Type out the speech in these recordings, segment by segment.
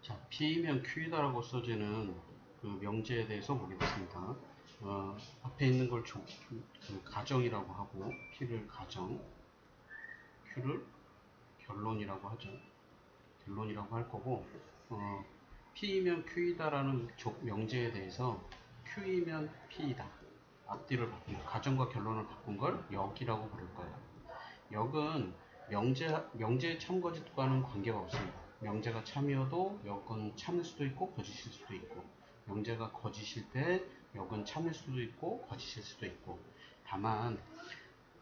자, P면 Q이다라고 써지는 그 명제에 대해서 보겠습니다. 앞에 있는 걸 그 가정이라고 하고, P를 가정, Q를 결론이라고 하죠. 결론이라고 할 거고, P면 Q이다라는 명제에 대해서 Q이면 P이다. 앞뒤를 바꾼, 가정과 결론을 바꾼 걸 역이라고 부를 거예요. 역은 명제의 참거짓과는 관계가 없습니다. 명제가 참이어도 역은 참일 수도 있고 거짓일 수도 있고, 명제가 거짓일 때 역은 참일 수도 있고 거짓일 수도 있고, 다만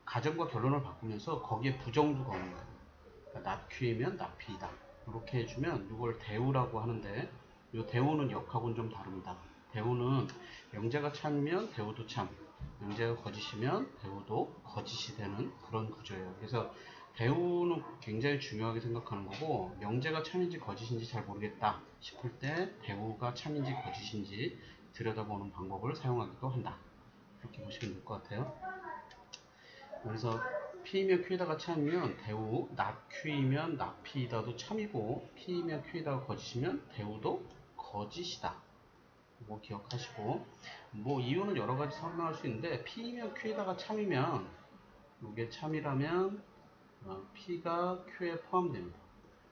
가정과 결론을 바꾸면서 거기에 부정부가 오는 거예요. 그러니까 낫퀴이면 낫피이다 이렇게 해주면 이걸 대우라고 하는데, 이 대우는 역하고는 좀 다릅니다. 대우는 명제가 참이면 대우도 참, 명제가 거짓이면 대우도 거짓이 되는 그런 구조예요. 그래서 대우는 굉장히 중요하게 생각하는 거고, 명제가 참인지 거짓인지 잘 모르겠다 싶을 때 대우가 참인지 거짓인지 들여다보는 방법을 사용하기도 한다. 이렇게 보시면 될 것 같아요. 그래서 P이면 Q이다가 참이면 대우, 낫Q이면 낫피이다도 참이고, P이면 Q이다가 거짓이면 대우도 거짓이다. 뭐 기억하시고, 뭐 이유는 여러 가지 설명할 수 있는데, P이면 Q이다가 참이면, 이게 참이라면 P가 Q에 포함됩니다.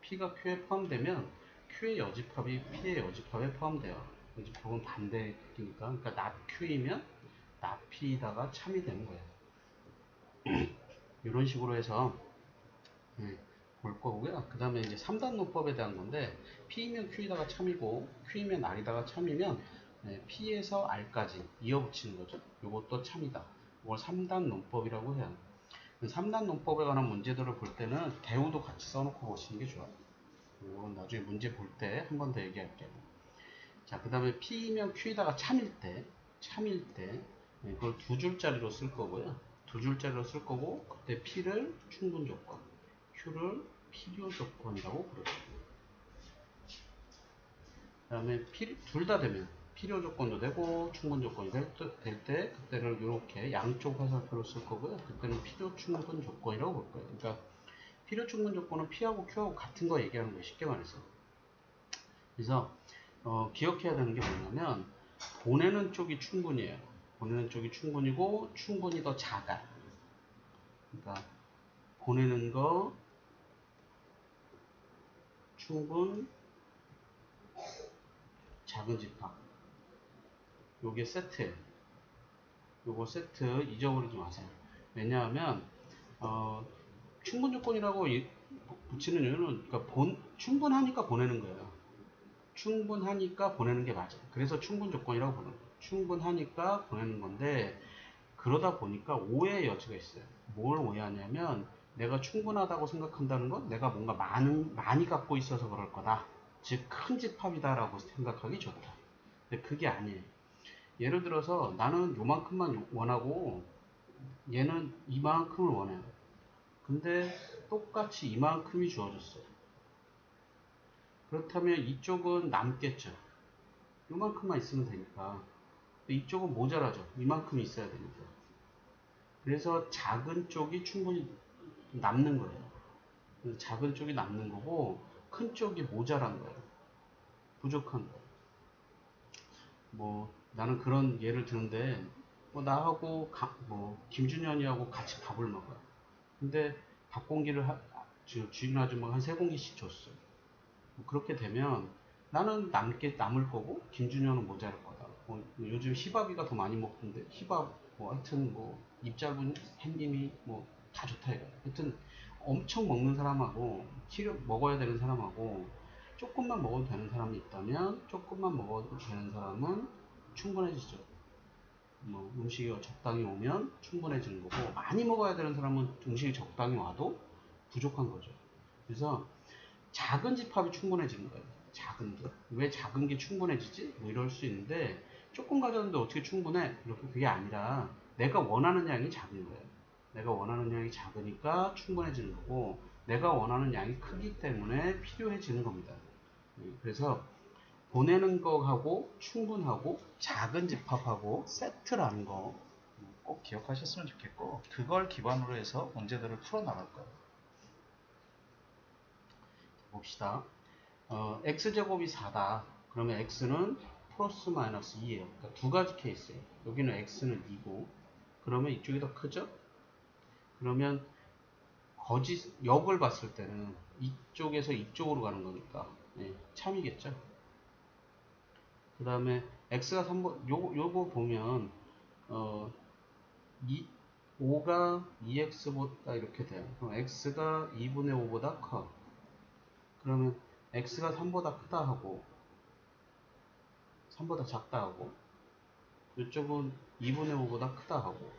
P가 Q에 포함되면 Q의 여집합이 P의 여집합에 포함돼요. 여집합은 반대니까, 그러니까 낫Q이면 낫P이다가 참이 되는 거예요. 이런 식으로 해서 볼 거고요. 그 다음에 이제 3단 논법에 대한 건데, P이면 Q이다가 참이고 Q이면 R이다가 참이면 P에서 R까지 이어붙이는 거죠. 이것도 참이다. 이걸 3단 논법이라고 해요. 3단 논법에 관한 문제들을 볼 때는 대우도 같이 써놓고 보시는 게 좋아요. 이건 나중에 문제 볼 때 한 번 더 얘기할게요. 자, 그 다음에 P이면 Q이다가 참일 때 이걸 두 줄짜리로 쓸 거고요. 두 줄짜리로 쓸 거고, 그때 P를 충분 조건, Q를 필요 조건이라고 부르죠. 그 다음에 둘 다 되면 필요 조건도 되고 충분 조건이 될 때 그때는 이렇게 양쪽 화살표로 쓸 거고요. 그때는 필요 충분 조건이라고 볼 거예요. 그러니까 필요 충분 조건은 P하고 Q하고 같은 거 얘기하는 거예요. 쉽게 말해서. 그래서 기억해야 되는 게 뭐냐면, 보내는 쪽이 충분이에요. 보내는 쪽이 충분이고 충분이 더 작아. 그러니까 보내는 거 충분 작은 집합, 요게 세트예요. 요거 세트 잊어버리지 마세요. 왜냐하면 충분 조건이라고 붙이는 이유는, 그러니까 충분하니까 보내는 거예요. 충분하니까 보내는 게 맞아요. 그래서 충분 조건이라고 부르는 거예요. 충분하니까 보내는 건데, 그러다 보니까 오해의 여지가 있어요. 뭘 오해하냐면, 내가 충분하다고 생각한다는 건 내가 뭔가 많이 갖고 있어서 그럴 거다. 즉, 큰 집합이다라고 생각하기 좋다. 근데 그게 아니에요. 예를 들어서 나는 요만큼만 원하고 얘는 이만큼을 원해요. 근데 똑같이 이만큼이 주어졌어요. 그렇다면 이쪽은 남겠죠. 요만큼만 있으면 되니까. 이쪽은 모자라죠. 이만큼이 있어야 되니까. 그래서 작은 쪽이 충분히 남는 거예요. 작은 쪽이 남는 거고 큰 쪽이 모자란 거예요. 부족한 거예요. 뭐 나는 그런 예를 드는데, 뭐 나하고 김준현이하고 같이 밥을 먹어요. 근데 밥 공기를 주인 아줌마가 한 3공기씩 줬어요. 뭐 그렇게 되면 나는 남을 거고 김준현은 모자랄 거다. 요즘 희밥이가 더 많이 먹던데, 희밥 하여튼 입 짧은 햇님이 다 좋다 이거야. 하여튼 엄청 먹는 사람하고 먹어야 되는 사람하고 조금만 먹어도 되는 사람이 있다면, 조금만 먹어도 되는 사람은 충분해지죠. 음식이 적당히 오면 충분해지는 거고, 많이 먹어야 되는 사람은 음식이 적당히 와도 부족한 거죠. 그래서 작은 집합이 충분해지는 거예요. 작은 게. 왜 작은 게 충분해지지? 이럴 수 있는데, 조금 가졌는데 어떻게 충분해? 이렇게 그게 아니라 내가 원하는 양이 작은 거예요. 내가 원하는 양이 작으니까 충분해지는 거고, 내가 원하는 양이 크기 때문에 필요해지는 겁니다. 그래서 보내는 거하고 충분하고 작은 집합하고 세트라는 거 꼭 기억하셨으면 좋겠고, 그걸 기반으로 해서 문제들을 풀어나갈 거예요. 봅시다. x제곱이 4다. 그러면 x는 플러스 마이너스 2예요. 그러니까 두 가지 케이스예요. 여기는 x는 2고, 그러면 이쪽이 더 크죠? 그러면 역을 봤을 때는 이쪽에서 이쪽으로 가는 거니까 참이겠죠. 그 다음에 x가 3번, 요거 보면 5가 2x보다 이렇게 돼요. 그럼 x가 2분의 5보다 커. 그러면 x가 3보다 크다 하고 3보다 작다 하고, 이쪽은 2분의 5보다 크다 하고,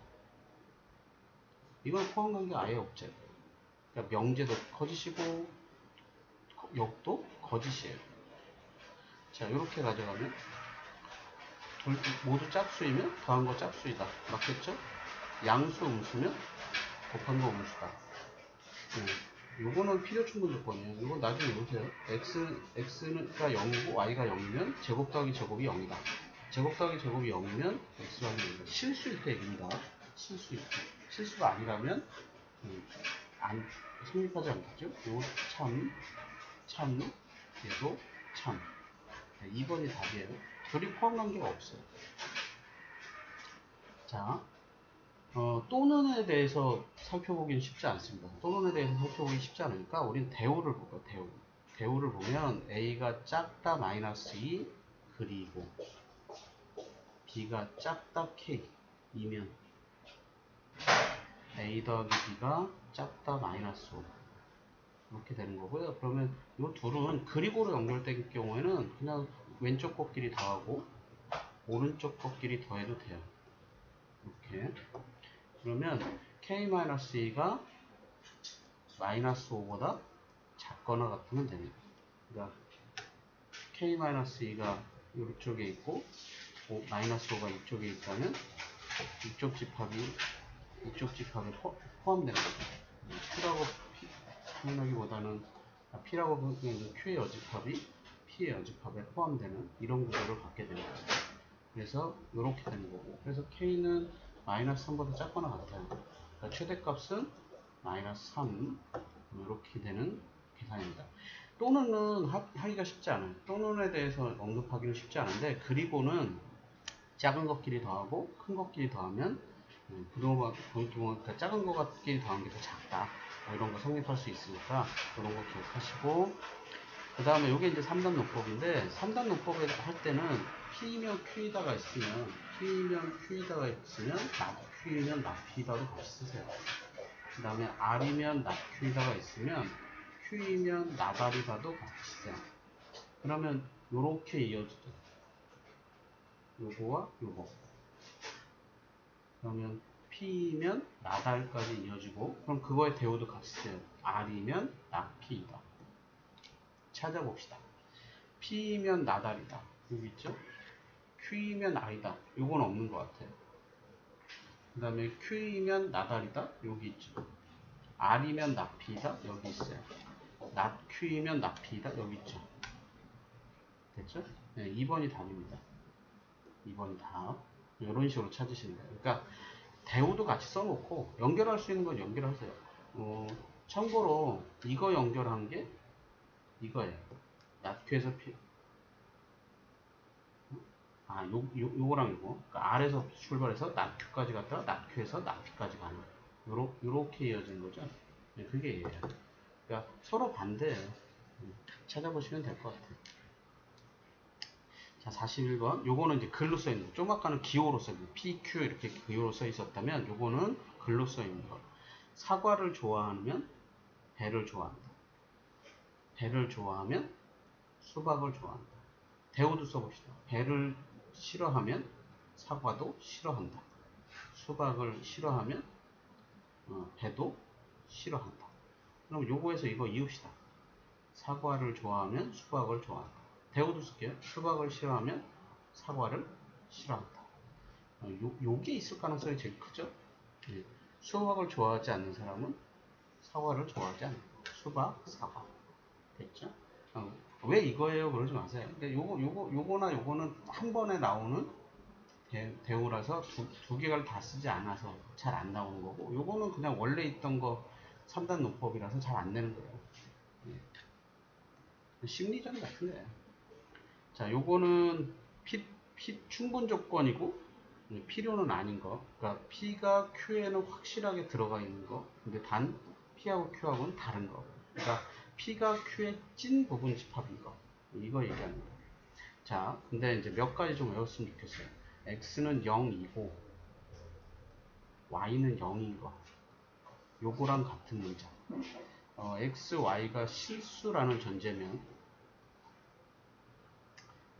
이건 포함관계 아예 없죠. 그러니까 명제도 거짓이고 역도 거짓이에요. 자, 이렇게 가져가면 모두 짝수이면 더한 거 짝수이다. 맞겠죠? 양수 음수면 곱한 거 음수다. 요거는 필요 충분 조건이에요. 이건 나중에 보세요. x가 0이고 y가 0이면 제곱 더하기 제곱이 0이다. 제곱 더하기 제곱이 0이면 x가 0이다. 실수일 때 얘기입니다. 실수일 때. 실수가 아니라면 성립하지 않겠죠? 요 참, 얘도 참. 2번이 답이에요. 둘이 포함관계가 없어요. 자, 또는에 대해서 살펴보기는 쉽지 않습니다. 또는에 대해서 살펴보기 쉽지 않으니까 우리는 대우를 볼까요? 대우를 보면 A가 작다 마이너스 2 그리고 B가 작다 K이면 A 더하기 B가 작다 마이너스 5 이렇게 되는 거고요. 그러면 이 둘은 그리고로 연결된 경우에는 그냥 왼쪽 것끼리 더하고 오른쪽 것끼리 더해도 돼요. 이렇게. 그러면 K-2가 마이너스 5보다 작거나 같으면 됩니다. 그러니까 K-2가 이쪽에 있고 마이너스 5가 이쪽에 있다면 이쪽 집합에 포함되는 거죠. P라고 표현하기보다는 P라고 보기에는 Q의 여집합이 P의 여집합에 포함되는 이런 구조를 갖게 됩니다. 그래서 이렇게 되는 거고, 그래서 K는 마이너스 3보다 작거나 같아요. 그러니까 최대값은 마이너스 3 이렇게 되는 계산입니다. 또는은 하기가 쉽지 않아요. 또는에 대해서 언급하기는 쉽지 않은데, 그리고는 작은 것끼리 더하고 큰 것끼리 더하면 그러니까 작은 것끼리 더한 게 더 작다, 뭐 이런 거 성립할 수 있으니까 그런 거 기억하시고, 그 다음에 이게 이제 3단 논법인데, 3단 논법을 할 때는 P면 Q이다가 있으면 납Q이면 납P이다도 같이 쓰세요. 그 다음에 R이면 납Q이다가 있으면 Q이면 납R이다도 같이 쓰세요. 그러면 요렇게 이어지죠. 요거와 요거. 그러면 P이면 납R까지 이어지고, 그럼 그거의 대우도 같이 써요. R이면 납P이다. 찾아봅시다. P이면 나달이다. 여기 있죠? Q이면 I다. 요건 없는 것 같아요. 그 다음에 Q이면 나달이다. 여기 있죠. R이면 납P이다. 여기 있어요. 납Q이면 납P이다. 여기 있죠. 됐죠? 네, 2번이 답입니다. 2번이 답. 이런 식으로 찾으시는 거예요. 그러니까 대우도 같이 써놓고 연결할 수 있는 건 연결하세요. 참고로 이거 연결한 게 이거예요. 납Q에서 P, 요거랑 요거. 그러니까 R에서 출발해서 납Q까지 갔다가 납Q에서 납P까지 가는. 요렇게 이어지는 거죠. 네, 그게 얘예요. 그러니까 서로 반대예요. 찾아보시면 될 것 같아요. 자, 41번. 요거는 이제 글로 써 있는 거. 좀 아까는 기호로 써 있는 거. PQ 이렇게 기호로 써 있었다면, 요거는 글로 써 있는 거. 사과를 좋아하면 배를 좋아한다. 배를 좋아하면 수박을 좋아한다. 대우도 써봅시다. 배를 싫어하면 사과도 싫어한다. 수박을 싫어하면 배도 싫어한다. 그럼 요거에서 이거 이읍시다. 사과를 좋아하면 수박을 좋아한다. 대우도 쓸게요. 수박을 싫어하면 사과를 싫어한다. 요게 있을 가능성이 제일 크죠. 예. 수박을 좋아하지 않는 사람은 사과를 좋아하지 않는다. 수박, 사과. 됐죠? 왜 이거예요? 그러지 마세요. 근데 요거나 요거는 한 번에 나오는 대우라서 두 개를 다 쓰지 않아서 잘 안 나오는 거고, 요거는 그냥 원래 있던 거 3단 논법이라서 잘 안 되는 거예요. 예. 심리전 같은 거예요. 자, 요거는 충분 조건이고 필요는 아닌 거. 그러니까 P가 Q에는 확실하게 들어가 있는 거. 근데 단 P하고 Q하고는 다른 거. 그러니까 P가 Q의 찐 부분 집합인 거. 이거 얘기하는 거. 자, 근데 이제 몇 가지 좀 외웠으면 좋겠어요. X는 0이고 Y는 0인 거. 요거랑 같은 문장. X, Y가 실수라는 전제면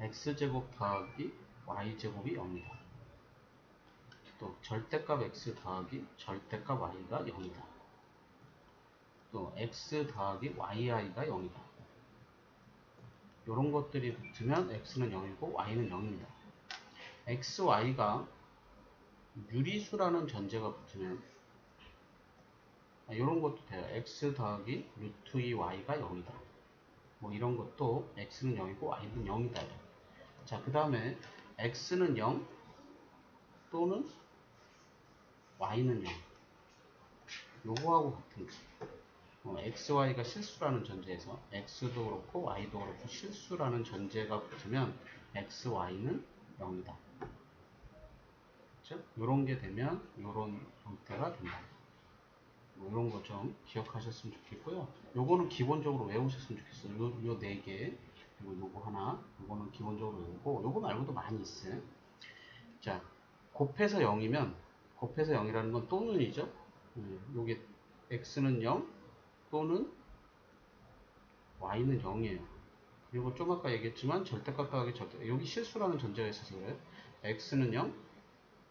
X제곱 더하기 Y제곱이 0이다. 또 절대값 X 더하기 절대값 Y가 0이다. 또 X 더하기 YI가 0이다. 이런 것들이 붙으면 X는 0이고 Y는 0입니다. X, Y가 유리수라는 전제가 붙으면 이런 것도 돼요. X 더하기 루트 2Y가 0이다. 뭐 이런 것도 X는 0이고 Y는 0이다. 자, 그 다음에 X는 0 또는 Y는 0. 요거하고 같은 거. X, Y가 실수라는 전제에서 X도 그렇고 Y도 그렇고 실수라는 전제가 붙으면 X, Y는 0이다. 그렇죠? 요런 게 되면 요런 형태가 된다. 뭐 이런 거 좀 기억하셨으면 좋겠고요. 요거는 기본적으로 외우셨으면 좋겠어요. 요 4개, 그리고 요거 하나, 요거는 기본적으로 외우고, 요거 말고도 많이 있어요. 자, 곱해서 0이면, 곱해서 0이라는 건 또는이죠. 요게 x는 0 또는 y는 0이에요. 그리고 좀 아까 얘기했지만 절대값 더하기 절대, 여기 실수라는 전제가 있어서 그래요. x는 0,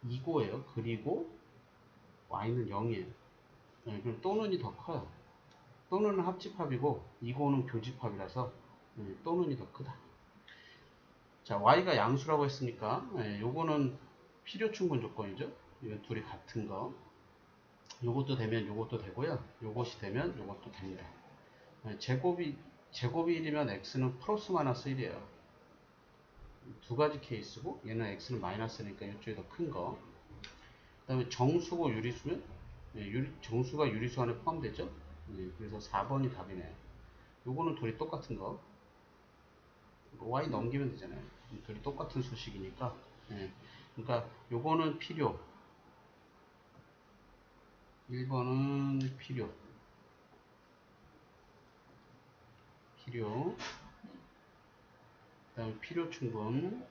이고예요. 그리고 y는 0이에요. 그럼 또는이 더 커요. 또는은 합집합이고 이고는 교집합이라서 또는이 더 크다. 자, y가 양수라고 했으니까 요거는 필요 충분 조건이죠. 이 둘이 같은 거. 요것도 되면 요것도 되고요. 요것이 되면 요것도 됩니다. 제곱이 1이면 x는 플러스 마이너스 1이에요. 두 가지 케이스고 얘는 x는 마이너스니까 이쪽이 더 큰 거. 그 다음에 정수고 유리수면 정수가 유리수 안에 포함되죠. 그래서 4번이 답이네요. 요거는 둘이 똑같은 거. y 넘기면 되잖아요. 둘이 똑같은 수식이니까. 그러니까 요거는 필요. 1번은 필요. 그 다음에 필요 충분.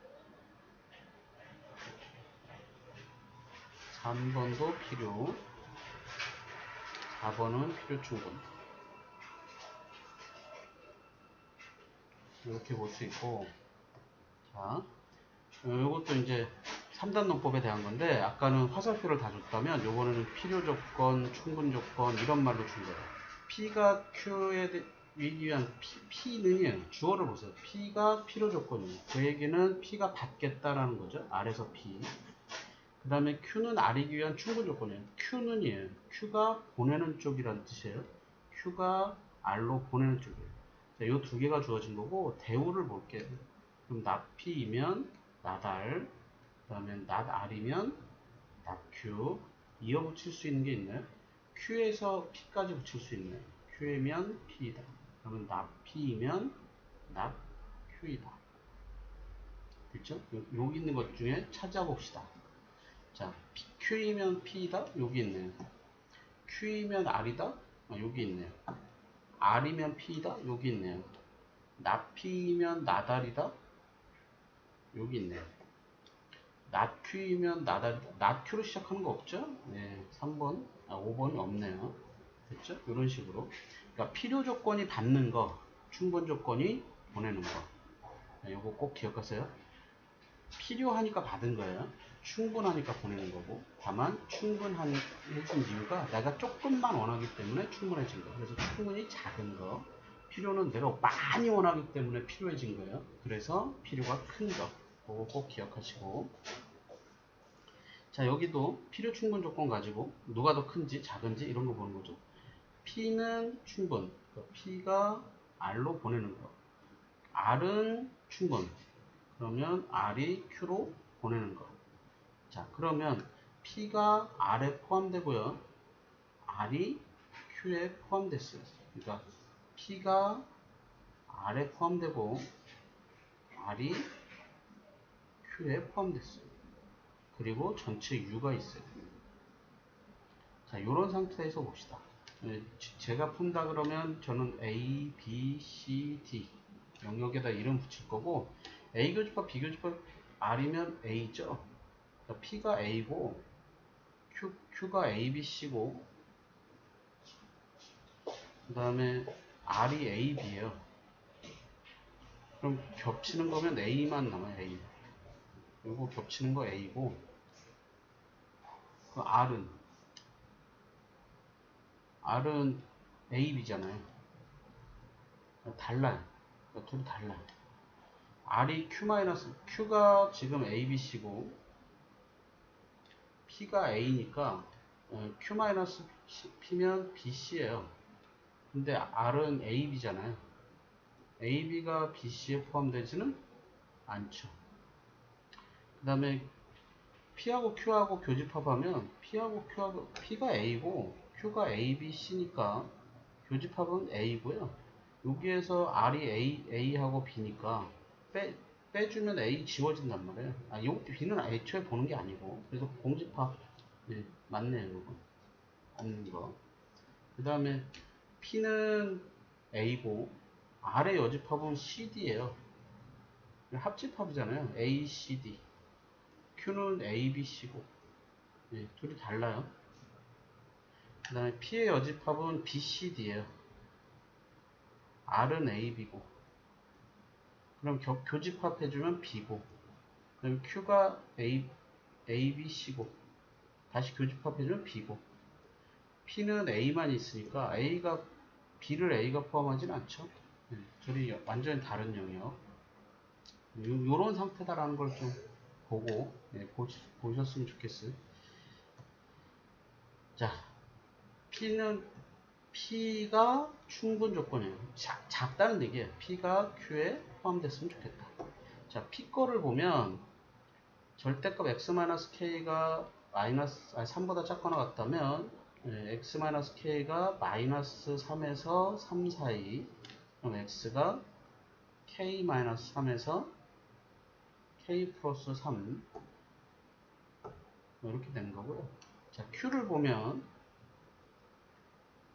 3번도 필요. 4번은 필요 충분. 이렇게 볼 수 있고, 자, 이것도 이제 3단 논법에 대한 건데, 아까는 화살표를 다 줬다면, 요거는 필요 조건, 충분 조건, 이런 말로 준 거예요. P가 Q에 위한 P는 주어를 보세요. P가 필요 조건이에요. 그 얘기는 P가 받겠다라는 거죠. R에서 P. 그 다음에 Q는 R이기 위한 충분 조건이에요. Q는 얘예요. Q가 보내는 쪽이라는 뜻이에요. Q가 R로 보내는 쪽이에요. 자, 요 두 개가 주어진 거고, 대우를 볼게요. 그럼 낫P이면 낫R, 그 다음에 낫R이면 낫Q, 이어 붙일 수 있는 게 있나요? Q에서 P까지 붙일 수 있나요? Q이면 P이다. 그러면 낫P이면 낫Q이다. 그렇죠? 여기 있는 것 중에 찾아봅시다. 자, Q이면 P이다? 여기 있네요. Q이면 R이다? 여기 있네요. R이면 P이다? 여기 있네요. 낫P이면 낫R이다? 여기 있네요. 낫Q이면 낫R이다? 낫Q로 시작하는 거 없죠? 네, 3번, 5번이 없네요. 됐죠? 이런 식으로. 그러니까 필요 조건이 받는 거, 충분 조건이 보내는 거. 이거 꼭 기억하세요. 필요하니까 받은 거예요. 충분하니까 보내는 거고. 다만 충분해진 이유가 내가 조금만 원하기 때문에 충분해진 거. 그래서 충분히 작은 거. 필요는 내가 많이 원하기 때문에 필요해진 거예요. 그래서 필요가 큰 거. 그거 꼭 기억하시고. 자, 여기도 필요 충분 조건 가지고 누가 더 큰지 작은지 이런 거 보는 거죠. P는 충분. 그러니까 P가 R로 보내는 거. R은 충분. 그러면 R이 Q로 보내는 거. 자, 그러면 P가 R에 포함되고요. R이 Q에 포함됐어요. 그러니까 P가 R에 포함되고 R이 Q에 포함됐어요. 그리고 전체 U가 있어요. 자, 이런 상태에서 봅시다. 제가 푼다 그러면 저는 A, B, C, D 영역에다 이름 붙일 거고, A 교집합, B 교집합 R이면 A죠. P가 A고 Q가 A, B, C고 그 다음에 R이 A, B예요. 그럼 겹치는 거면 A만 남아요. A. 요거 겹치는 거 A고, 그 R은 A, B잖아요. 달라요. 둘이 달라요. R이 Q가 지금 A, B, C고 P가 A니까 Q-P면 B, C예요. 근데 R은 A, B잖아요. A, B가 B, C에 포함되지는 않죠. 그 다음에 P하고 Q하고 교집합하면 P가 A고 Q가 A, B, C니까 교집합은 A고요. 여기에서 R이 A하고 B니까 빼주면 A 지워진단 말이에요. 요 B는 애초에 보는 게 아니고, 그래서 공집합. 네, 맞네요, 이거. 없는 거. 그 다음에 P는 A고 R의 여집합은 CD예요. 합집합이잖아요. A, C, D. Q는 A, B, C고. 네, 둘이 달라요. 그 다음에 P의 여집합은 B, C, D예요. R은 A, B고. 그럼 교집합해주면 B고. 그럼 Q가 A, B, C고. 다시 교집합해주면 B고. P는 A만 있으니까 B를 A가 포함하진 않죠. 네, 둘이 완전히 다른 영역. 요런 상태다라는 걸 좀 보고, 네, 보셨으면 좋겠어요. 자, P가 충분 조건이에요. 작다는 얘기예요. P가 Q에 포함됐으면 좋겠다. 자, P 거를 보면 절대값 X-K가 3보다 작거나 같다면 X-K가 -3에서 3 사이, 그럼 X가 K-3에서 K 플러스 3 이렇게 되는 거고요. 자, Q를 보면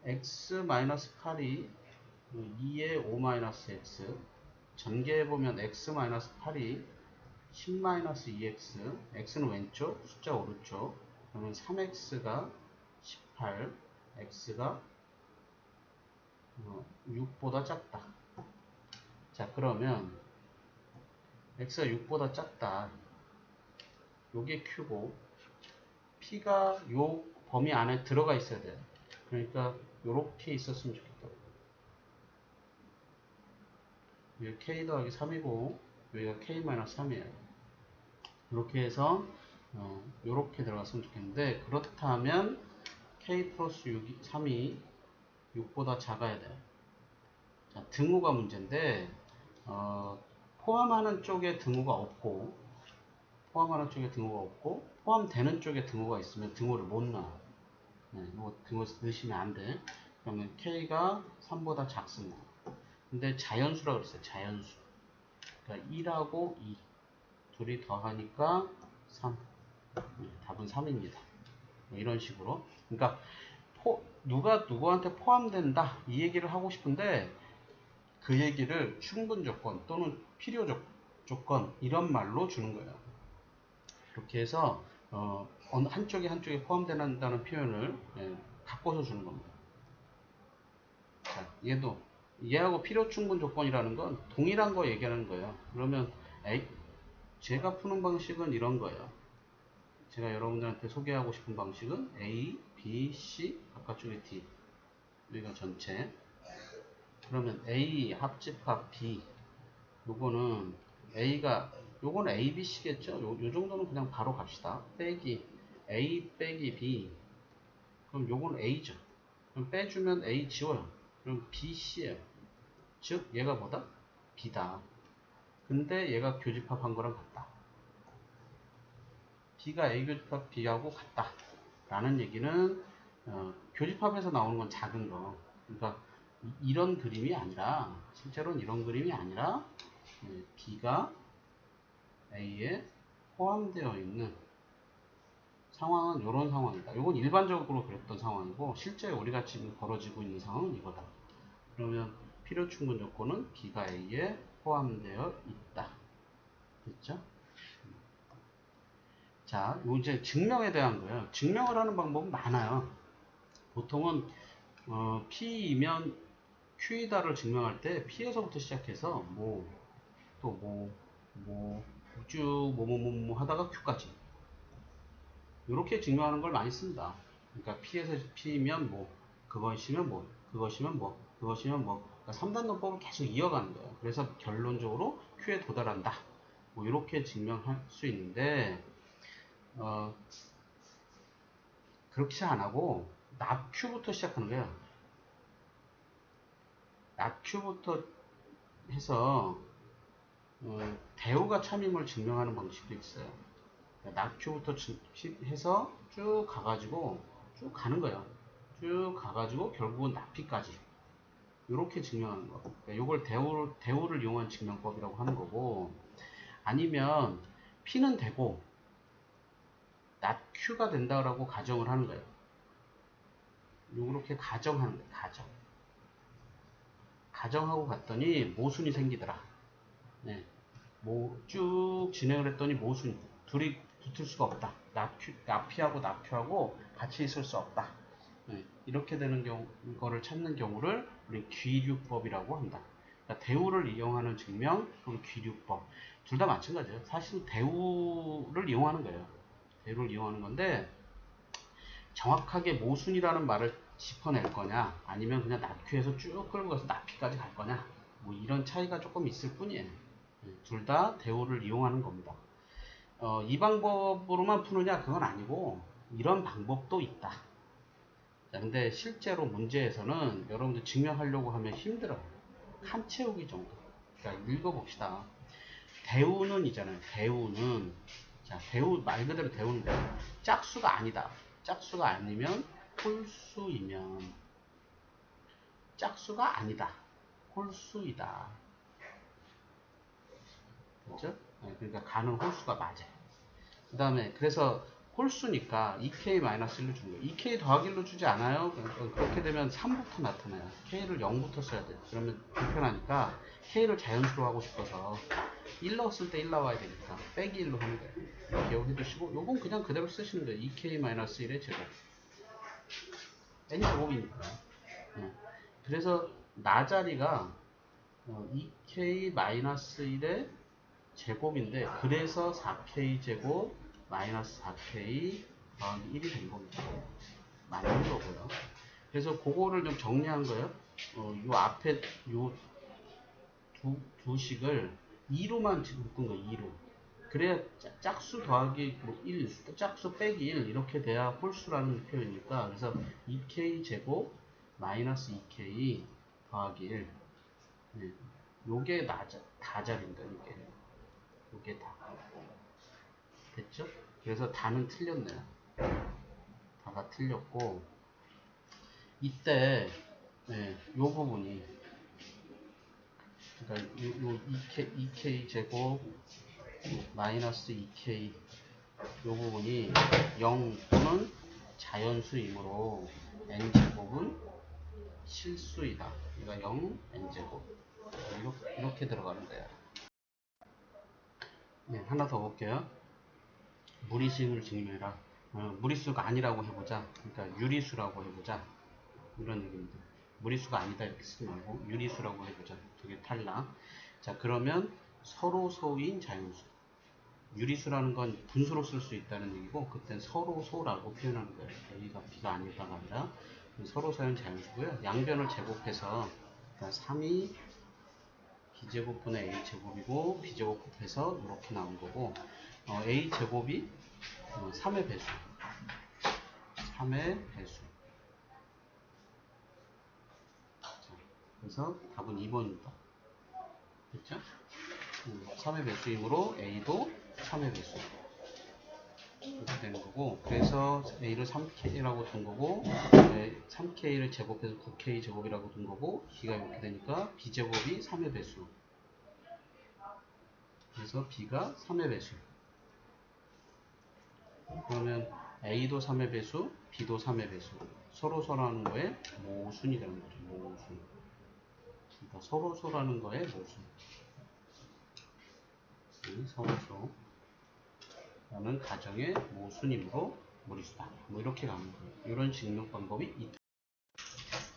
X-8이 2에 5-X, 전개해보면 X-8이 10-2X, X는 왼쪽, 숫자 오른쪽, 그러면 3X가 18, X가 6보다 작다. 자, 그러면 X가 6보다 작다. 요게 Q고, P가 요 범위 안에 들어가 있어야 돼요. 그러니까 요렇게 있었으면 좋겠다. 여기 K 더하기 3이고 여기가 K-3이에요. 이렇게 해서 요렇게 들어갔으면 좋겠는데, 그렇다면 K 플러스 3이 6보다 작아야 돼요. 자, 등호가 문제인데 포함하는 쪽에 등호가 없고 포함되는 쪽에 등호가 있으면 등호를 못 넣어요. 네, 등호 넣으시면 안 돼. 그러면 K가 3보다 작습니다. 근데 자연수라고 그랬어요. 자연수. 그러니까 1하고 2 둘이 더하니까 3. 네, 답은 3입니다. 이런 식으로. 그러니까 누가 누구한테 포함된다 이 얘기를 하고 싶은데, 그 얘기를 충분 조건 또는 필요 조건 이런 말로 주는 거예요. 이렇게 해서 한쪽에 포함된다는 표현을 바꿔서 주는 겁니다. 자, 얘하고 필요 충분 조건이라는 건 동일한 거 얘기하는 거예요. 그러면 제가 푸는 방식은 이런 거예요. 제가 여러분들한테 소개하고 싶은 방식은 A, B, C, 바깥쪽에 D, 여기가 전체. 그러면 A 합집합 B, 요거는 요거는 A, B, C겠죠? 요 정도는 그냥 바로 갑시다. 빼기 A 빼기 B, 그럼 요거는 A죠. 그럼 빼주면 A 지워요. 그럼 B, C예요. 즉 얘가 뭐다? B다. 근데 얘가 교집합한 거랑 같다. B가 A 교집합 B하고 같다 라는 얘기는 교집합에서 나오는 건 작은 거, 그러니까 이런 그림이 아니라, 실제로는 이런 그림이 아니라, B가 A에 포함되어 있는 상황은 이런 상황이다. 이건 일반적으로 그랬던 상황이고, 실제 우리가 지금 벌어지고 있는 상황은 이거다. 그러면 필요 충분 조건은 B가 A에 포함되어 있다. 됐죠? 자, 요 이제 증명에 대한 거예요. 증명을 하는 방법은 많아요. 보통은 P이면 Q이다를 증명할 때 P에서부터 시작해서 또 쭉 뭐 하다가 Q까지 이렇게 증명하는 걸 많이 씁니다. 그러니까 P에서 P면 그것이면 그것이면 그러니까 3단론법을 계속 이어가는 거예요. 그래서 결론적으로 Q에 도달한다. 이렇게 증명할 수 있는데 그렇게 안 하고 납Q부터 시작하는 거예요. 납Q부터 해서 대우가 참임을 증명하는 방식도 있어요. 납Q부터 해서 쭉 가가지고 쭉 가는 거예요. 쭉 가가지고 결국은 납P까지 이렇게 증명하는 거. 그러니까 이걸 대우를 이용한 증명법이라고 하는 거고, 아니면 P는 되고 납Q가 된다라고 가정을 하는 거예요. 이렇게 가정하는 거예요. 가정하고 갔더니 모순이 생기더라. 네. 쭉 진행을 했더니 모순 둘이 붙을 수가 없다. 납피하고 납표하고 같이 있을 수 없다. 네. 이렇게 되는 거를 찾는 경우를 우리 귀류법이라고 한다. 그러니까 대우를 이용하는 증명, 그리고 귀류법. 둘 다 마찬가지예요. 사실은 대우를 이용하는 거예요. 대우를 이용하는 건데, 정확하게 모순이라는 말을 짚어낼 거냐, 아니면 그냥 납퀴에서 쭉 끌고 가서 납피까지 갈 거냐, 이런 차이가 조금 있을 뿐이에요. 둘 다 대우를 이용하는 겁니다. 이 방법으로만 푸느냐, 그건 아니고 이런 방법도 있다. 자, 근데 실제로 문제에서는 여러분들 증명하려고 하면 힘들어요. 칸 채우기 정도. 그러니까 읽어봅시다. 대우는 있잖아요. 대우는, 자, 대우 말 그대로 대우인데 짝수가 아니다. 짝수가 아니면 홀수이면, 짝수가 아니다. 홀수이다. 그렇죠? 그러니까 가는 홀수가 맞아요. 그 다음에 그래서 홀수니까 2k-1로 주는 거예요. 2k 더하기 1로 주지 않아요? 그렇게 되면 3부터 나타나요. k를 0부터 써야 돼요. 그러면 불편하니까 k를 자연수로 하고 싶어서 1 넣었을 때 1 나와야 되니까 빼기 1로 하는 거예요. 기억해 두시고, 요건 그냥 그대로 쓰시는 거예요. 2k-1의 제곱. n제곱이니까. 그래서 나 자리가 2k-1의 제곱인데, 그래서 4k 제곱 마이너스 4k 더하기 1이 된 겁니다. 맞는 거고요. 그래서 그거를 좀 정리한 거예요. 요 앞에 요 두 식을 2로만 묶은 거예요. 2로. 그래야 짝수 더하기 1, 짝수 빼기 1 이렇게 돼야 홀수라는 표현이니까, 그래서 2k 제곱 마이너스 2k 더하기 1. 네. 요게 다자리입니다. 요게 다. 됐죠? 그래서 다는 틀렸네요. 다가 틀렸고, 이때 요 부분이, 그러니까 요 2k 제곱 마이너스 2k 요 부분이 0 또는 자연수이므로 n제곱은 실수이다. 그러니까 0 n제곱 이렇게 들어가는 거예요. 네, 하나 더 볼게요. 무리수를 증명해라. 무리수가 아니라고 해보자. 그러니까 유리수라고 해보자. 이런 얘기입니다. 무리수가 아니다 이렇게 쓰지 말고 유리수라고 해보자. 두 개 탈락. 자, 그러면 서로 소인 자연수. 유리수라는 건 분수로 쓸 수 있다는 얘기고, 그땐 서로 소라고 표현하는 거예요. A가 B가 아니다가 아니라 서로 소인 자연수고요. 양변을 제곱해서, 그러니까 3이 B제곱분의 A제곱이고 B제곱 곱해서 이렇게 나온 거고, A제곱이 3의 배수. 3의 배수. 자, 그래서 답은 2번입니다. 됐죠? 3의 배수이므로 A도 3의 배수. 이렇게 되는 거고, 그래서 A를 3K라고 둔 거고, 3K를 제곱해서 9K 제곱이라고 둔 거고, B가 이렇게 되니까 B제곱이 3의 배수. 그래서 B가 3의 배수. 그러면 A도 3의 배수, B도 3의 배수. 서로서라는 거에 모순이 되는 거죠. 모순. 그러니까 서로서라는 거에 모순. 서로서. 라는 가정의 모순이므로 무리수다. 뭐 이렇게 가는 거예요. 이런 증명 방법이 있다.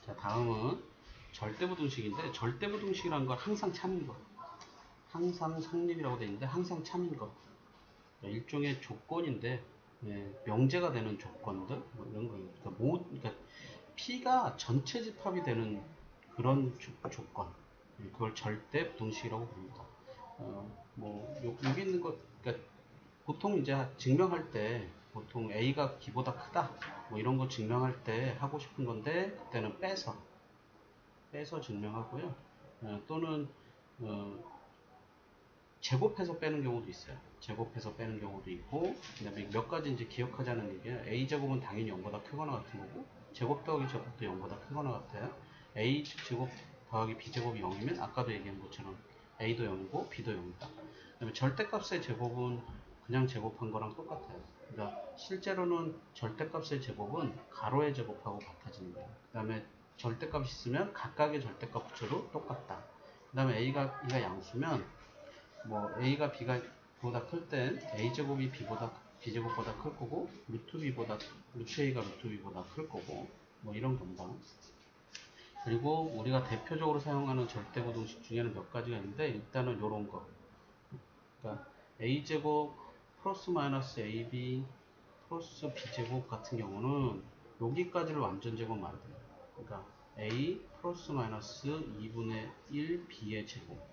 자, 다음은 절대부등식인데, 절대부등식이라는 건 항상 참인 거. 항상 성립이라고 되어 있는데, 항상 참인 거. 일종의 조건인데, 명제가 되는 조건들, 뭐 이런 거예요. 그러니까 P가 전체 집합이 되는 그런 조건. 그걸 절대부등식이라고 부릅니다. 여기 있는 것, 그러니까 보통 이제 증명할 때 보통 A가 B보다 크다 뭐 이런 거 증명할 때 하고 싶은 건데, 그때는 빼서 증명하고요. 또는 제곱해서 빼는 경우도 있어요. 제곱해서 빼는 경우도 있고, 그다음에 몇 가지 이제 기억하자는 얘기예요. A제곱은 당연히 0보다 크거나 같은 거고, 제곱 더하기 제곱도 0보다 크거나 같아요. A제곱 더하기 B제곱이 0이면 아까도 얘기한 것처럼 A도 0이고 B도 0이다. 그다음에 절대값의 제곱은 그냥 제곱한 거랑 똑같아요. 그러니까 실제로는 절대값의 제곱은 가로의 제곱하고 같아지는 거예요. 그 다음에 절대값이 있으면 각각의 절대값 붙여도 똑같다. 그 다음에 A가 B가 양수면 뭐 A가 B가 보다 클 땐 A제곱이 B제곱보다 클 거고, 루트 A가 루트 B보다 클 거고, 뭐 이런 겁니다. 그리고 우리가 대표적으로 사용하는 절대부등식 중에는 몇 가지가 있는데, 일단은 요런 거. 그러니까 A제곱 플러스 마이너스 AB 플러스 B제곱 같은 경우는 여기까지를 완전 제곱만 돼요. 그러니까 A 플러스 마이너스 2분의 1 B의 제곱.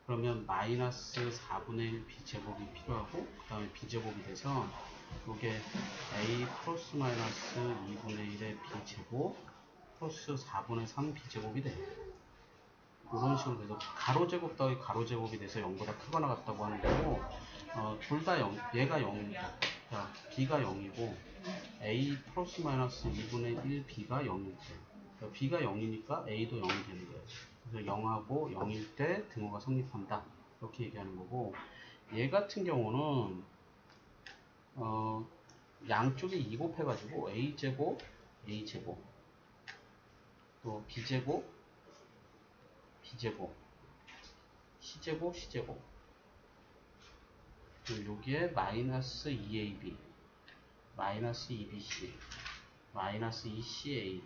그러면 마이너스 4분의 1 B제곱이 필요하고, 그 다음에 B제곱이 돼서 이게 A 플러스 마이너스 2분의 1의 B제곱 플러스 4분의 3 B제곱이 돼요. 이런 식으로 돼서 가로제곱 더하기 가로제곱이 돼서 0보다 크거나 같다고 하는 거고, 둘 다 0, 얘가 0입니다. 자, B가 0이고 A 플러스 마이너스 2분의 1 B가 0이죠. 그러니까 B가 0이니까 A도 0이 되는 거예요. 그래서 0하고 0일 때 등호가 성립한다. 이렇게 얘기하는 거고, 얘 같은 경우는 양쪽에 2 곱해가지고 A제곱, A제곱, 또 B제곱, B제곱, C제곱, C제곱, 그리고 여기에 마이너스 2AB, 마이너스 2BC, 마이너스 2CA,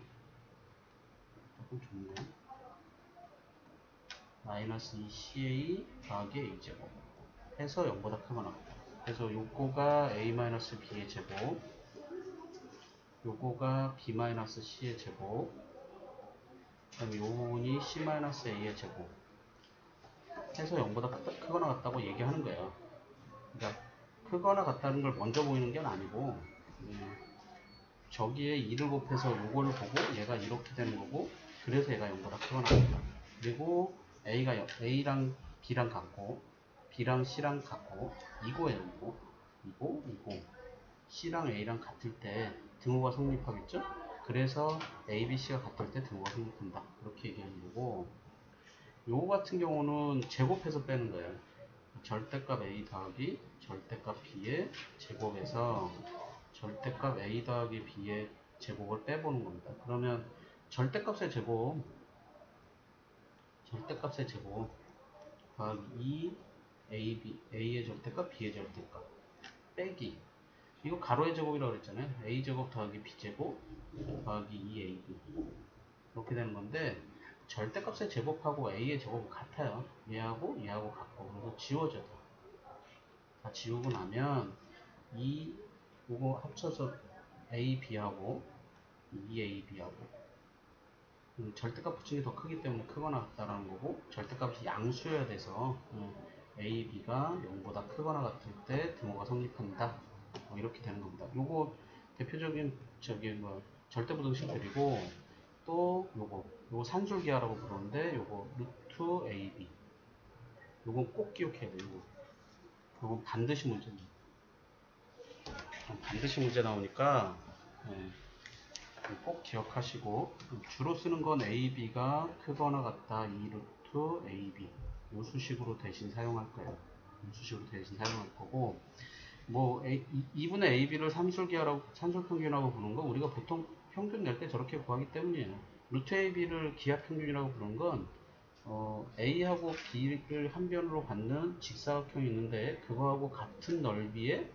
조금 좋네. 마이너스 2CA 더하기 A제곱 해서 0보다 크거나 같다. 그래서 요거가 A-B의 제곱, 요거가 B-C의 제곱, 그 다음에 요 부분이 C-A의 제곱 해서 0보다 크거나 같다고 얘기하는 거예요. 그러니까 크거나 같다는 걸 먼저 보이는 게 아니고, 저기에 2를 곱해서 요거를 보고 얘가 이렇게 되는 거고, 그래서 얘가 0보다 크거나 같다. 그리고 A랑 B랑 같고 B랑 C랑 같고 이거예요. 이거 C랑 A랑 같을 때 등호가 성립하겠죠? 그래서 A, B, C가 같을 때 등호가 성립한다. 이렇게 얘기하는 거고, 요거 같은 경우는 제곱해서 빼는 거예요. 절대값 A 더하기 절대값 B의 제곱에서 절대값 A 더하기 B의 제곱을 빼보는 겁니다. 그러면 절대값의 제곱 더하기 2 A의 절대값 B의 절대값 빼기, 이거 가로의 제곱이라고 그랬잖아요. A제곱 더하기 B제곱 더하기 2AB 이렇게 되는 건데, 절대값의 제곱하고 A의 제곱은 같아요. 얘하고 같고. 그래서 지워져요. 다 지우고 나면 요거 합쳐서 AB하고 2AB하고, 절대값 붙인 게 더 크기 때문에 크거나 같다라는 거고, 절대값이 양수여야 돼서 A, B가 0보다 크거나 같을 때 등호가 성립한다. 이렇게 되는 겁니다. 요거 대표적인 절대부등식들이고, 또 요거 산술기하라고 부르는데, 요거 루트 AB, 요건 꼭 기억해야 돼요. 요건 반드시 문제입니다. 반드시 문제 나오니까 꼭 기억하시고, 주로 쓰는 건 AB가 크거나 같다 2 루트 AB 이 수식으로 대신 사용할 거예요. 이 수식으로 대신 사용할 거고, 뭐 2분의 AB를 산술평균이라고 부르는 건 우리가 보통 평균 낼 때 저렇게 구하기 때문이에요. 루트 AB를 기하평균이라고 부르는 건 A하고 B를 한 변으로 갖는 직사각형이 있는데 그거하고 같은 넓이의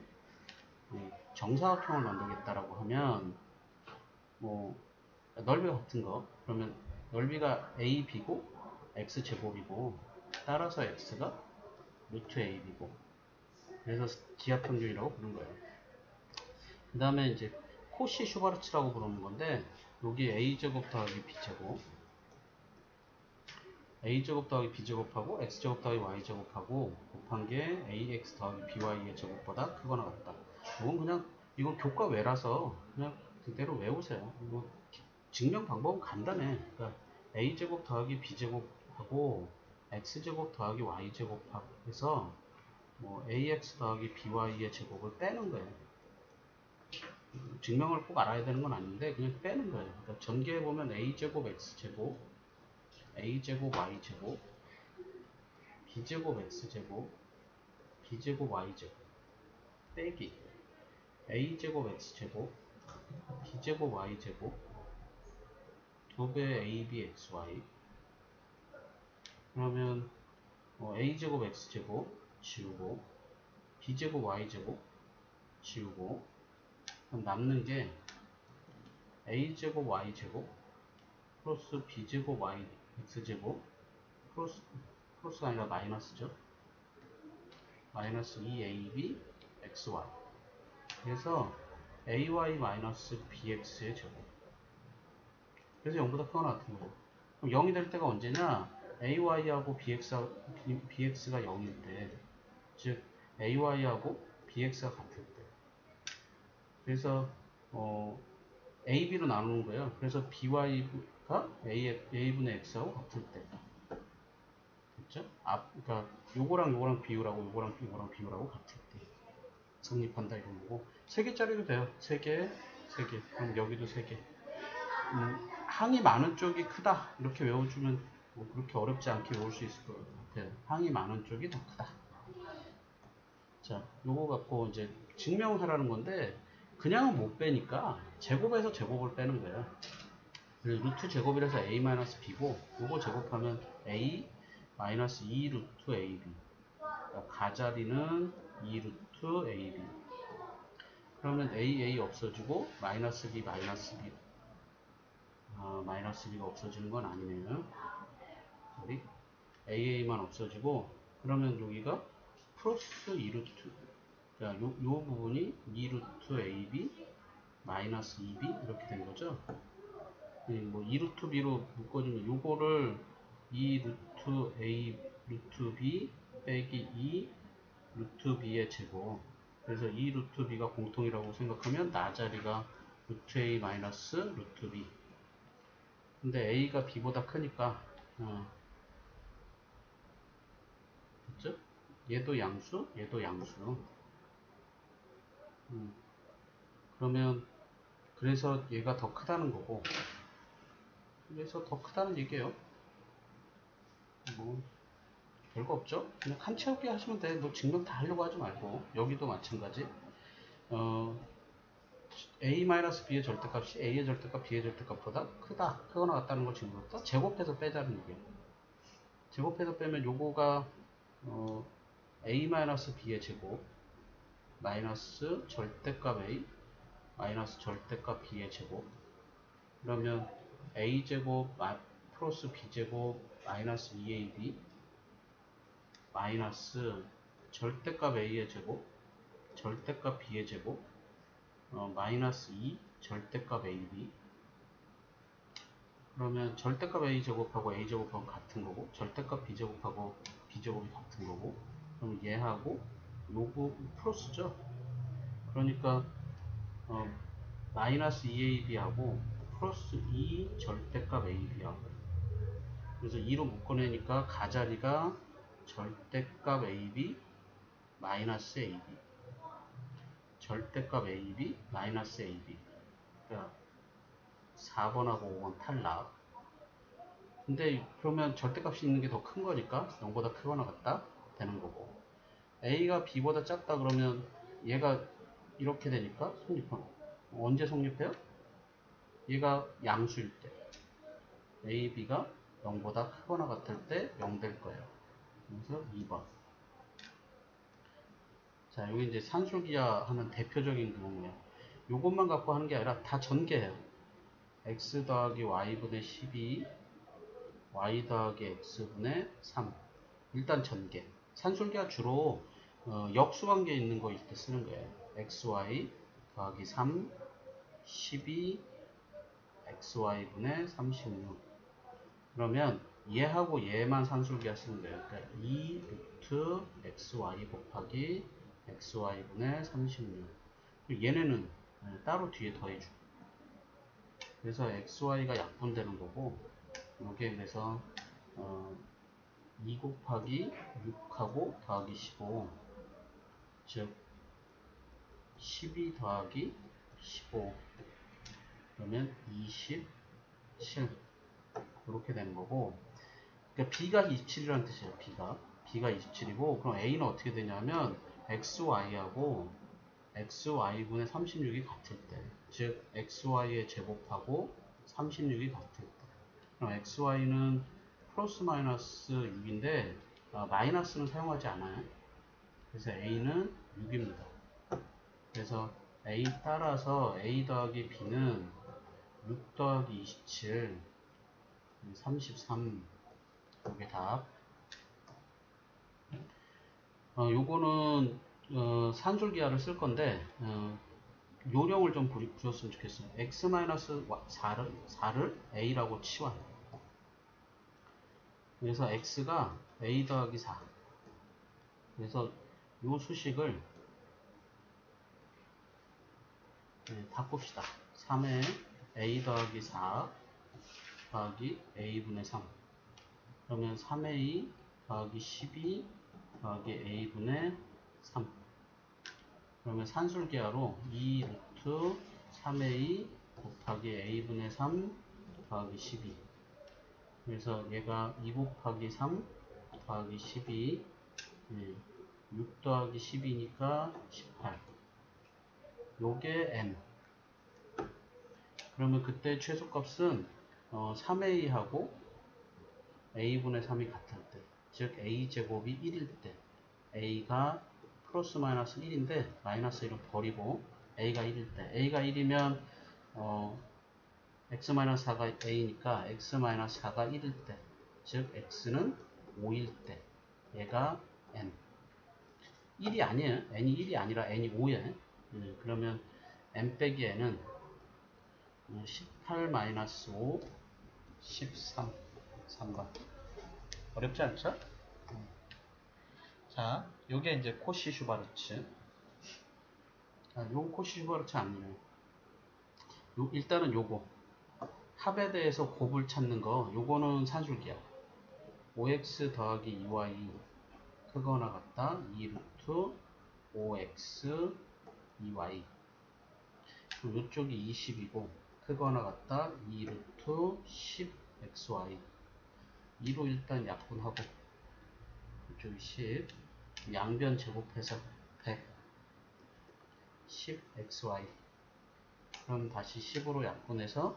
정사각형을 만들겠다라고 하면 뭐 넓이가 같은 거 그러면 넓이가 AB고 X제곱이고 따라서 X가 루트 AB고 그래서 기하평균이라고 부르는 거예요. 그 다음에 이제 코시 슈바르츠라고 부르는 건데 여기 A제곱 더하기 B제곱 A제곱 더하기 B제곱하고 X제곱 더하기 Y제곱하고 곱한 게 AX 더하기 BY의 제곱보다 크거나 같다. 이건 그냥 이건 교과 외라서 그냥 그대로 외우세요. 이거 증명 방법은 간단해. 그러니까 A제곱 더하기 B제곱하고 X제곱 더하기 Y제곱해서 뭐 AX 더하기 BY의 제곱을 빼는 거예요. 증명을 꼭 알아야 되는 건 아닌데 그냥 빼는 거예요. 그러니까 전개해 보면 A제곱 X제곱 A제곱 Y제곱 B제곱 X제곱 B제곱 Y제곱 빼기 A제곱 X제곱 B제곱 Y제곱 2배 AB XY 그러면 A제곱 X제곱 지우고 B제곱 Y제곱 지우고 그럼 남는 게 A제곱 Y제곱 플러스 B제곱 Y X제곱 플러스가 아니라 마이너스죠. 마이너스 2AB XY 그래서 AY 마이너스 BX의 제곱 그래서 0보다 크거나 같은 거예요. 그럼 0이 될 때가 언제냐? AY하고 BX가 0일 때, 즉 AY하고 BX가 같을 때. 그래서 AB로 나누는 거예요. 그래서 BY가 A분의 X하고 같을 때. 됐죠? 그러니까 요거랑 비율하고 요거랑 비율하고 같을 때 성립한다 이런 거고 3개짜리도 돼요. 3개. 그럼 여기도 3개. 항이 많은 쪽이 크다 이렇게 외워주면 뭐 그렇게 어렵지 않게 외울 수 있을 것 같아요. 항이 많은 쪽이 더 크다. 자, 요거 갖고 이제 증명을 하라는 건데 그냥은 못 빼니까 제곱에서 제곱을 빼는 거예요. 그래서 루트 제곱이라서 a-b고 요거 제곱하면 a 마이너스 2 루트 ab 그러니까 가자리는 2 루트 ab 그러면 a 없어지고 마이너스 b 마이너스 b 마이너스 b가 없어지는 건 아니네요. 우리 AA만 없어지고 그러면 여기가 플러스 2루트 자, 요 부분이 2루트 AB 마이너스 2B 이렇게 된 거죠. 뭐 2루트 B로 묶어주면 요거를 2루트 A 루트 B 빼기 2 루트 B의 제곱 그래서 2 루트 B가 공통이라고 생각하면 나자리가 루트 A 마이너스 루트 B 근데 A가 B보다 크니까 그죠? 얘도 양수, 얘도 양수. 그러면 그래서 얘가 더 크다는 거고 그래서 더 크다는 얘기예요. 뭐 별거 없죠? 그냥 칸 채우기 하시면 돼. 뭐 증명 다 하려고 하지 말고 여기도 마찬가지. A-B의 절대값이 A의 절대값, B의 절대값보다 크다, 크거나 같다는 걸 증명했다. 제곱해서 빼자는 얘기예요. 제곱해서 빼면 요거가 A-B의 제곱 마이너스 절대값 A 마이너스 절대값 B의 제곱 그러면 A제곱 플러스 B제곱 마이너스 2AB 마이너스 절대값 A의 제곱 절대값 B의 제곱 마이너스 2 절대값 AB 그러면 절대값 A 제곱하고 A 제곱하고 같은 거고 절대값 B 제곱하고 B 제곱이 같은 거고 그럼 얘하고 요거 플러스죠. 그러니까 마이너스 2AB하고 플러스 2 절대값 AB하고 그래서 2로 묶어내니까 가자리가 절대값 AB 마이너스 AB 절대값 AB 마이너스 AB. 그러니까 4번하고 5번 탈락. 근데 그러면 절대값이 있는 게 더 큰 거니까 0보다 크거나 같다 되는 거고, A가 B보다 작다 그러면 얘가 이렇게 되니까 성립하는. 언제 성립해요? 얘가 양수일 때. A, B가 0보다 크거나 같을 때 0 될 거예요. 그래서 2번. 자, 여기 이제 산술기하 하는 대표적인 경우예요. 요것만 갖고 하는 게 아니라 다 전개해요. x 더하기 y분의 12, y 더하기 x분의 3. 일단 전개. 산술기하 주로 역수관계 있는 거일 때 쓰는 거예요. xy 더하기 3, 12, xy분의 36. 그러면 얘하고 얘만 산술기하 쓰는 거예요. 그러니까 2 루트 xy 곱하기 xy분의 36. 얘네는 따로 뒤에 더해주고. 그래서 xy가 약분되는 거고, 이게 그래서 2 곱하기 6하고 더하기 15, 즉 12 더하기 15 그러면 27 이렇게 되는 거고, 그러니까 b가 27이라는 뜻이에요. b가 27이고, 그럼 a는 어떻게 되냐면 xy하고 xy분의 36이 같을 때, 즉 xy의 제곱하고 36이 같을 때. 그럼 xy는 플러스 마이너스 6인데 마이너스는 사용하지 않아요. 그래서 a는 6입니다. 그래서 a 따라서 a 더하기 b는 6 더하기 27 33. 이게 답. 요거는 산술기하를 쓸 건데 요령을 좀 부렸으면 좋겠어요. x-4를 a라고 치환. 그래서 x가 a 더하기 4. 그래서 요 수식을 바꿉시다. 3에 a 더하기 4 더하기 a분의 3. 그러면 3a 더하기 12 더하기 a분의 3. 그러면 산술기하로 2 루트 3a 곱하기 a분의 3 더하기 12. 그래서 얘가 2 곱하기 3 더하기 12, 6 더하기 12니까 18. 요게 n. 그러면 그때 최소값은 3a하고 a분의 3이 같을 때, 즉 a제곱이 1일 때, a가 플러스 마이너스 1인데 마이너스 1은 버리고 a가 1일 때, a가 1이면 x-4가 a니까 x-4가 1일 때, 즉 x는 5일 때, 얘가 n. 1이 아니에요. n이 1이 아니라 n이 5예요. 그러면 n 빼기 n은 18 마이너스 5, 13. 3번. 어렵지 않죠? 자, 요게 이제 코시 슈바르츠. 요 코시 슈바르츠 아니에요. 일단은 요거. 합에 대해서 곱을 찾는 거, 요거는 산술기야. 5x 더하기 2y 크거나 같다 2 루트 5x 2y. 이쪽이 20이고 크거나 같다 2 루트 10xy. 2로 일단 약분하고 이쪽이 10, 양변 제곱해서 100 10xy. 그럼 다시 10으로 약분해서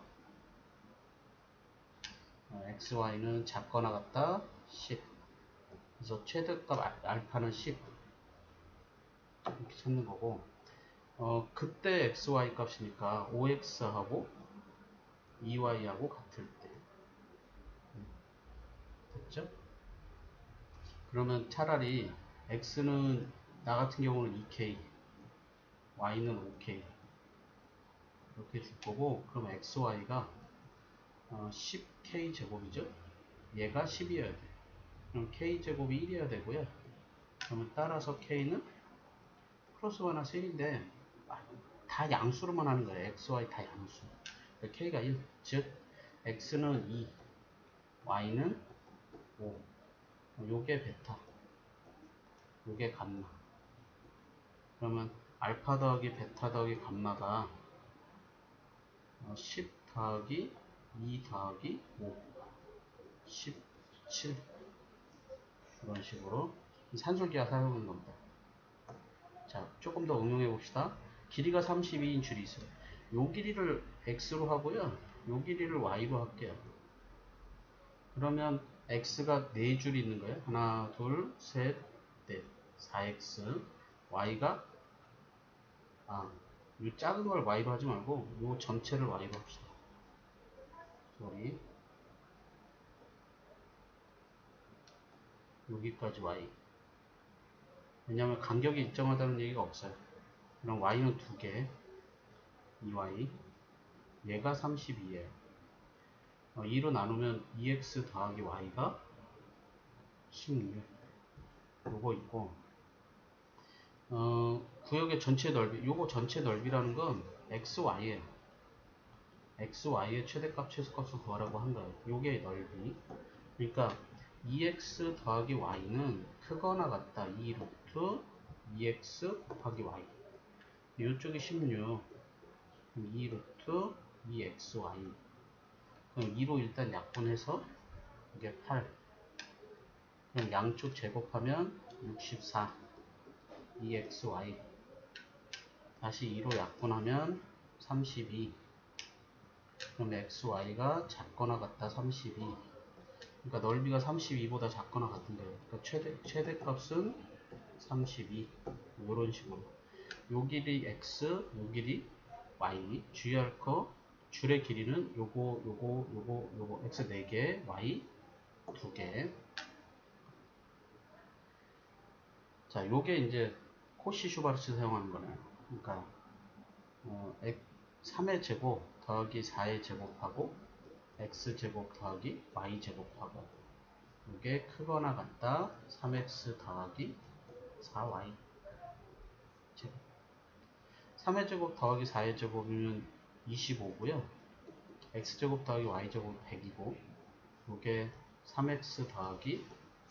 xy는 작거나 같다 10. 그래서 최대값 알파는 10 이렇게 찾는 거고, 그때 xy 값이니까 5x하고 2y하고 같을 때 됐죠? 그러면 차라리 x는 나 같은 경우는 2k, y는 5k 이렇게 줄 거고, 그럼 xy가 10k 제곱이죠? 얘가 10이어야 돼. 그럼 k 제곱이 1이어야 되고요. 그러면 따라서 k는 플러스 마이너스 1인데 다 양수로만 하는 거예요. xy 다 양수. 그러니까 k가 1, 즉 x는 2, y는 5. 요게 베타, 요게 감마. 그러면 알파 더하기 베타 더하기 감마가 10 더하기 2 더하기 5 17 이런 식으로 산술기하 사용하는 겁니다. 자, 조금 더 응용해 봅시다. 길이가 32인 줄이 있어요. 요 길이를 x로 하고요, 요 길이를 y로 할게요. 그러면 x가 4줄 있는 거예요. 하나, 둘, 셋, 넷. 4x. y가 이 작은 걸 y로 하지 말고 요 전체를 y로 합시다. 소리. 여기까지 y. 왜냐하면 간격이 일정하다는 얘기가 없어요. 그럼 y는 2개. 2y. 얘가 32예요. 2로 나누면 2x 더하기 y가 16. 요거 있고, 구역의 전체 넓이, 요거 전체 넓이라는 건 xy예요. xy의 최대값, 최소값을 구하라고 한 거예요. 요게 넓이. 그러니까 2x 더하기 y는 크거나 같다. 2 루트 2x 곱하기 y. 이쪽이 16. 2 루트 2xy. 그럼 2로 일단 약분해서 이게 8. 그럼 양쪽 제곱하면 64. 2xy. 다시 2로 약분하면 32. 그럼 xy가 작거나 같다. 32. 그러니까 넓이가 32보다 작거나 같은 거예요. 그러니까 최대값은 32. 이런 식으로. 요 길이 x, 요 길이 y. 주의할 거, 줄의 길이는 요거 x 4개, y 2개. 자, 요게 이제 코시 슈바르츠 사용하는 거네요. 그러니까 3의 제곱 더하기 4의 제곱하고 x제곱 더하기 y제곱하고 이게 크거나 같다. 3x 더하기 4y 제곱. 3의 제곱 더하기 4의 제곱이면 25고요. x제곱 더하기 y제곱 100이고 이게 3x 더하기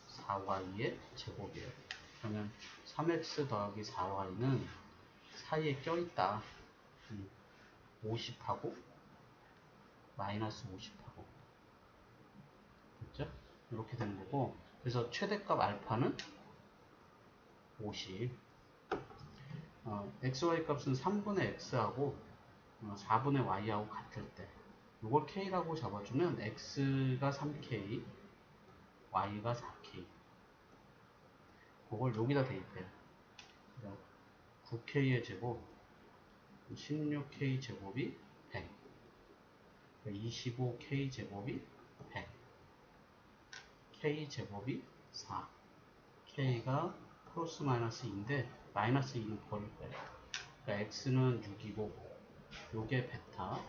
4y의 제곱이에요. 그러면 3x 더하기 4y는 사이에 껴있다. 50하고 마이너스 50하고, 됐죠? 이렇게 되는 거고, 그래서 최대값 알파는 50. xy 값은 3분의 x하고 4분의 y하고 같을 때 이걸 k라고 잡아주면 x가 3k, y가 4k. 그걸 여기다 대입해요. 9k의 제곱, 16k 제곱이 100, 25k 제곱이 100, k 제곱이 4. k가 플러스 마이너스 2인데 마이너스 2는 버릴 거예요. 그러니까 x는 6이고 요게 베타,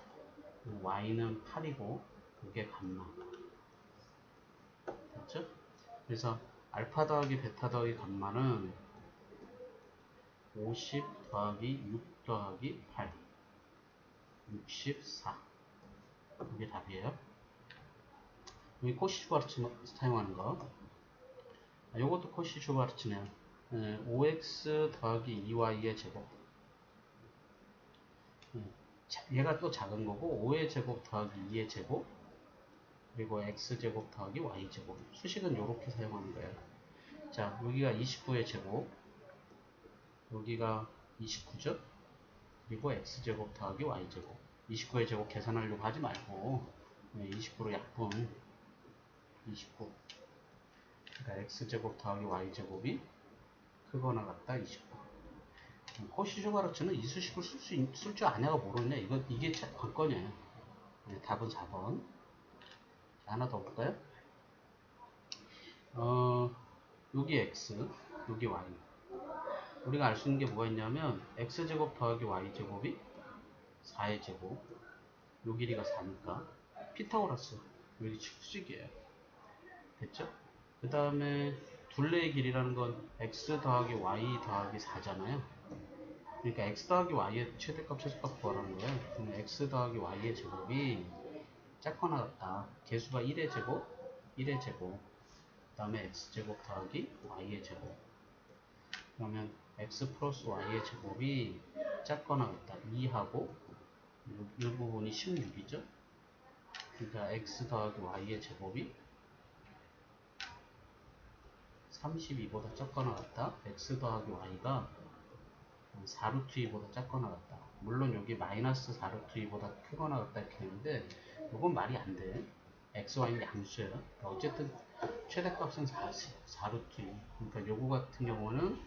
y는 8이고 요게 감마. 됐죠? 그래서 알파 더하기 베타 더하기 감마는 50 더하기 6 더하기 8, 64. 이게 답이에요. 여기 코시 슈바르츠 사용하는 거. 요것도 코시 슈바르츠네요. 5x 더하기 2y의 제곱. 얘가 또 작은 거고 5의 제곱 더하기 2의 제곱, 그리고 x제곱 더하기 y제곱. 수식은 이렇게 사용하는 거예요. 자, 여기가 29의 제곱, 여기가 29죠? 그리고 x제곱 더하기 y제곱. 29의 제곱 계산하려고 하지 말고 29로 약분. 29. 그러니까 x제곱 더하기 y제곱이 크거나 같다. 29. 코시 슈바르츠는 이 수식을 쓸 줄 아냐가 모르냐. 이게 관건이에요. 네, 답은 4번. 하나 더 볼까요? 여기 x, 여기 y. 우리가 알 수 있는 게 뭐가 있냐면 x제곱 더하기 y제곱이 4의 제곱. 요 길이가 4니까 피타고라스 여기 수식이에요. 됐죠? 그 다음에 둘레의 길이라는 건 x 더하기 y 더하기 4잖아요. 그러니까 x 더하기 y의 최대값 최소값 구하라는 거예요. 그럼 x 더하기 y의 제곱이 작거나 같다. 개수가 1의 제곱, 1의 제곱, 그 다음에 x제곱 더하기 y의 제곱. 그러면 x 플러스 y의 제곱이 작거나 같다. 2하고 이 부분이 16이죠. 그러니까 x 더하기 y의 제곱이 32보다 작거나 같다. x 더하기 y가 4루트 2보다 작거나 같다. 물론 여기 마이너스 4루트 2보다 크거나 같다 이렇게 되는데 이건 말이 안 돼. x, y는 양수예요. 어쨌든 최대값은 4루트 2. 그러니까 요거 같은 경우는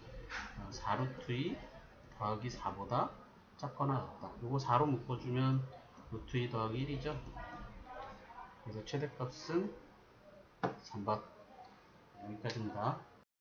4루트 2 더하기 4보다 작거나 같다. 요거 4로 묶어주면 루트 2 더하기 1이죠. 그래서 최대값은 3번. 여기까지입니다.